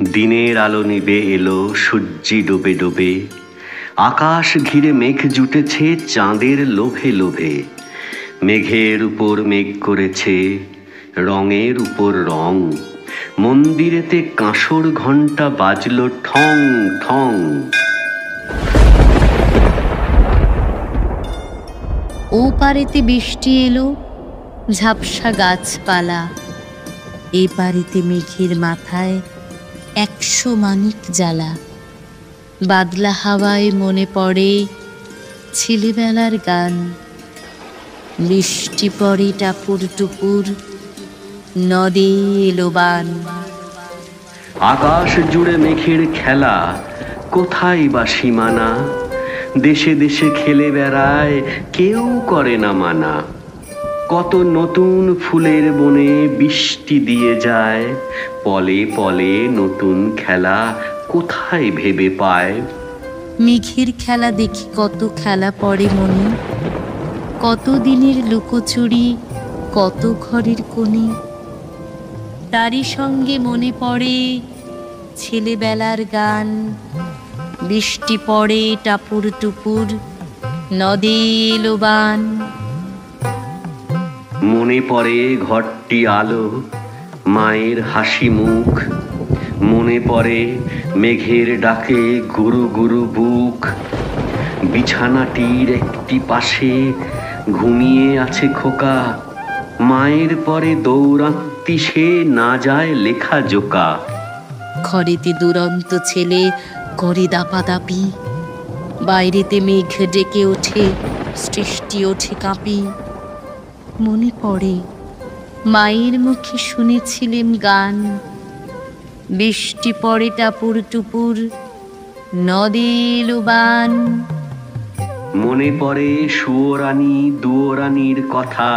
দিনের আলো নিবে এলো সূর্যি ডোবে ডোবে, আকাশ ঘিরে মেঘ জুটেছে চাঁদের লোভে লোভে। মেঘের উপর মেঘ করেছে রঙের উপর রং, মন্দিরেতে কাঁসর ঘণ্টা বাজলো ঠং ঠং। ও পারেতে বৃষ্টি এলো, ঝাপসা গাছপালা, এ পারেতে মেঘের মাথায় 100 মানিক জ্বালা। বাদলা হাওয়ায় মনে পড়ে ছেলেবেলার গান, বৃষ্টি পড়ে টাপুর টুপুর, নদে এলো বান। আকাশ জুড়ে মেঘের খেলা, কোথায় বা সীমানা, দেশে দেশে খেলে বেড়ায় কেউ করে না মানা। কত নতুন ফুলের বনে বৃষ্টি দিয়ে যায়, পলে পলে নতুন খেলা কোথায় ভেবে পায়। মেঘের খেলা দেখি কত খেলা পড়ে মনে, কত দিনের লুকোচুরি, কত ঘরের কোণে। তারই সঙ্গে মনে পড়ে ছেলেবেলার গান, বৃষ্টি পড়ে টাপুর টুপুর, নদে এলো বান। মনে পড়ে ঘরটি আলো, মায়ের হাসি মুখ, মনে পড়ে মেঘের ডাকে গুরু গুরু বুক। বিছানাটির একটি পাশে ঘুমিয়ে আছে খোকা, মায়ের পরে দৌড়ান্তি সে না যায় লেখা জোকা। ঘরেতে দুরন্ত ছেলে করে দাপাদাপি, বাইরেতে মেঘ ডেকে ওঠে, সৃষ্টি ওঠে কাঁপি। মনে পড়ে মায়ের মুখে শুনেছিলেম গান, বৃষ্টি পড়ে টাপুর টুপুর, নদে এলো বান। মনে পড়ে সুয়োরানী দুয়োরানীর কথা,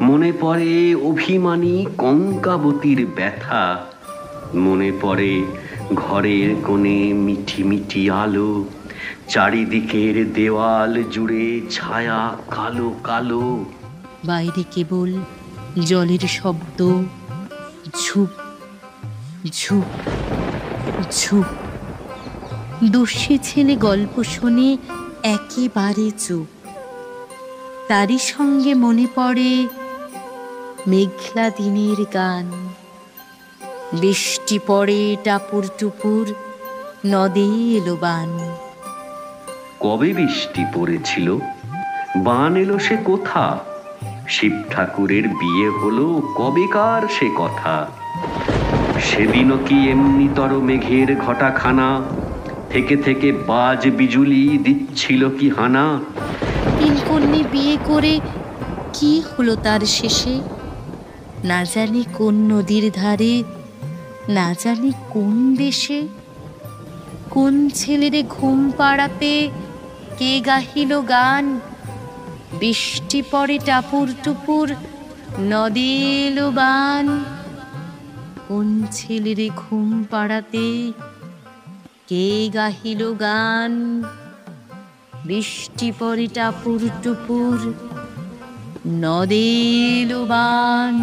মনে পড়ে অভিমানী কঙ্কাবতীর ব্যথা। মনে পড়ে ঘরের কোণে মিঠি মিঠি আলো, চারিদিকের দেওয়াল জুড়ে ছায়া কালো কালো। বাইরে কেবল জলের শব্দ, ঝুপ ঝুপ ঝুপ। দস্যি ছেলে গল্প শুনে একেবারে চুপ। তারই সঙ্গে মনে পড়ে মেঘলা দিনের গান, বৃষ্টি পড়ে টাপুর টুপুর, নদে এলো বান। কবে বৃষ্টি পড়েছিল, বান এলো সে কোথা, শিব ঠাকুরের বিয়ে হলো কবেকার সে কথা। সেদিনও কি এমনিতর মেঘের ঘটাখানা, থেকে থেকে বাজ বিজুলি দিচ্ছিল কি হানা। তিন কন্যে বিয়ে করে কি হলো তার শেষে, না জানি কোন নদীর ধারে, না জানি কোন দেশে। কোন ছেলেরে ঘুম পাড়াতে কে গাহিল গান, বৃষ্টি পড়ে টাপুর টুপুর, নদে এলো বান। কোন ছেলেরে ঘুম পাড়াতে কে গাহিল গান, বৃষ্টি পড়ে টাপুর টুপুর, নদে এলো বান।